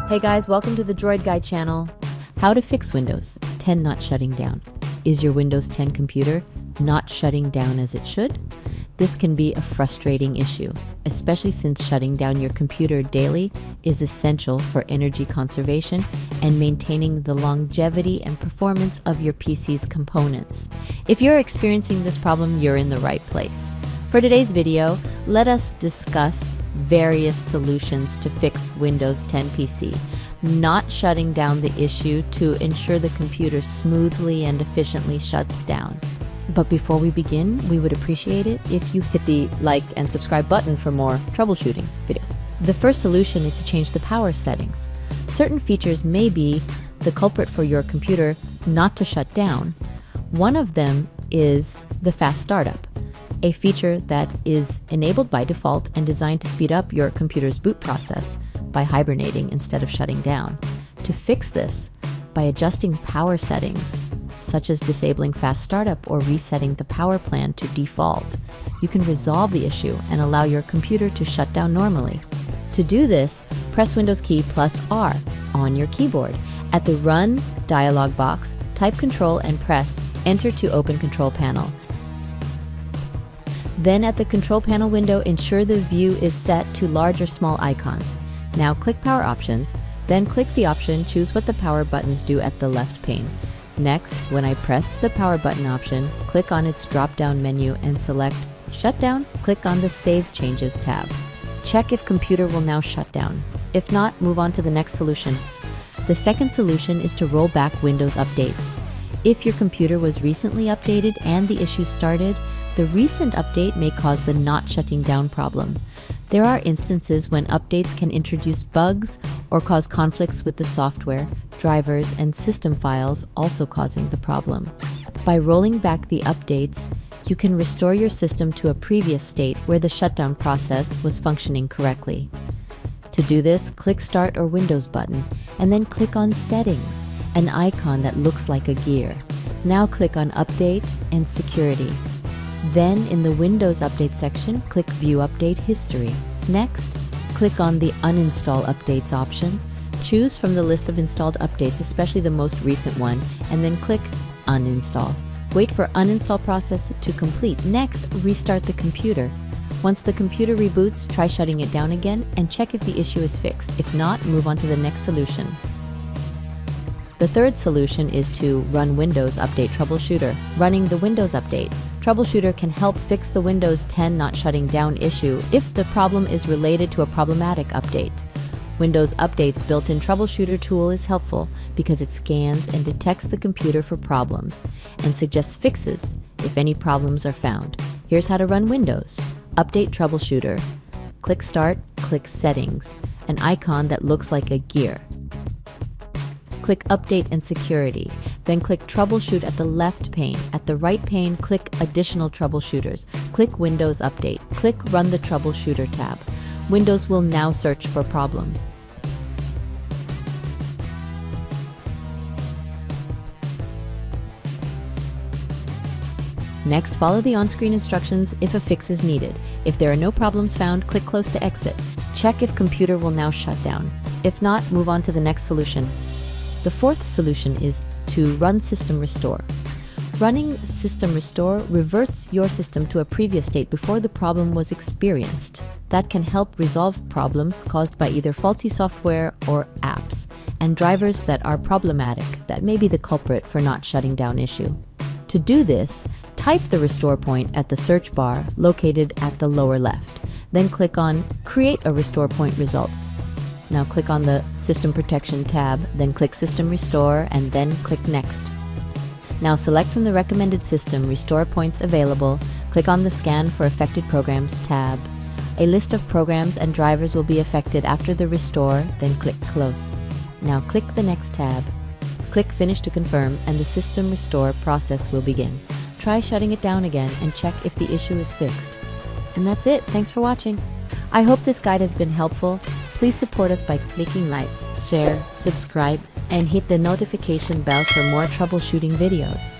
Hey guys, welcome to the Droid Guy channel. How to fix Windows 10 not shutting down. Is your Windows 10 computer not shutting down as it should? This can be a frustrating issue, especially since shutting down your computer daily is essential for energy conservation and maintaining the longevity and performance of your PC's components. If you're experiencing this problem, you're in the right place. For today's video, let us discuss various solutions to fix Windows 10 PC, not shutting down the issue to ensure the computer smoothly and efficiently shuts down. But before we begin, we would appreciate it if you hit the like and subscribe button for more troubleshooting videos. The first solution is to change the power settings. Certain features may be the culprit for your computer not to shut down. One of them is the fast startup, a feature that is enabled by default and designed to speed up your computer's boot process by hibernating instead of shutting down. To fix this, by adjusting power settings, such as disabling fast startup or resetting the power plan to default, you can resolve the issue and allow your computer to shut down normally. To do this, press Windows key plus R on your keyboard. At the Run dialog box, type Control and press Enter to open Control Panel. Then at the Control Panel window, ensure the view is set to large or small icons. Now click Power Options, then click the option Choose what the power buttons do at the left pane. Next, when I press the power button option, click on its drop-down menu and select Shutdown. Click on the Save Changes tab. Check if computer will now shut down. If not, move on to the next solution. The second solution is to roll back Windows updates. If your computer was recently updated and the issue started, the recent update may cause the not shutting down problem. There are instances when updates can introduce bugs or cause conflicts with the software, drivers, and system files, also causing the problem. By rolling back the updates, you can restore your system to a previous state where the shutdown process was functioning correctly. To do this, click Start or Windows button, and then click on Settings, an icon that looks like a gear. Now click on Update and Security. Then in the Windows Update section, click View Update History. Next, click on the Uninstall Updates option. Choose from the list of installed updates, especially the most recent one, and then click Uninstall. Wait for uninstall process to complete. Next, restart the computer. Once the computer reboots, try shutting it down again and check if the issue is fixed. If not, move on to the next solution. The third solution is to run Windows Update Troubleshooter. Running the Windows Update Troubleshooter can help fix the Windows 10 not shutting down issue if the problem is related to a problematic update. Windows Update's built-in Troubleshooter tool is helpful because it scans and detects the computer for problems and suggests fixes if any problems are found. Here's how to run Windows Update Troubleshooter. Click Start, click Settings, an icon that looks like a gear. Click Update and Security, then click Troubleshoot at the left pane. At the right pane, click Additional Troubleshooters. Click Windows Update. Click Run the Troubleshooter tab. Windows will now search for problems. Next, follow the on-screen instructions if a fix is needed. If there are no problems found, click Close to exit. Check if computer will now shut down. If not, move on to the next solution. The fourth solution is to run System Restore. Running System Restore reverts your system to a previous state before the problem was experienced. That can help resolve problems caused by either faulty software or apps, and drivers that are problematic that may be the culprit for not shutting down issue. To do this, type the restore point at the search bar located at the lower left. Then click on Create a Restore Point Result. Now click on the System Protection tab, then click System Restore, and then click Next. Now select from the recommended system restore points available. Click on the Scan for Affected Programs tab. A list of programs and drivers will be affected after the restore, then click Close. Now click the Next tab. Click Finish to confirm, and the System Restore process will begin. Try shutting it down again and check if the issue is fixed. And that's it. Thanks for watching. I hope this guide has been helpful. Please support us by clicking like, share, subscribe, and hit the notification bell for more troubleshooting videos.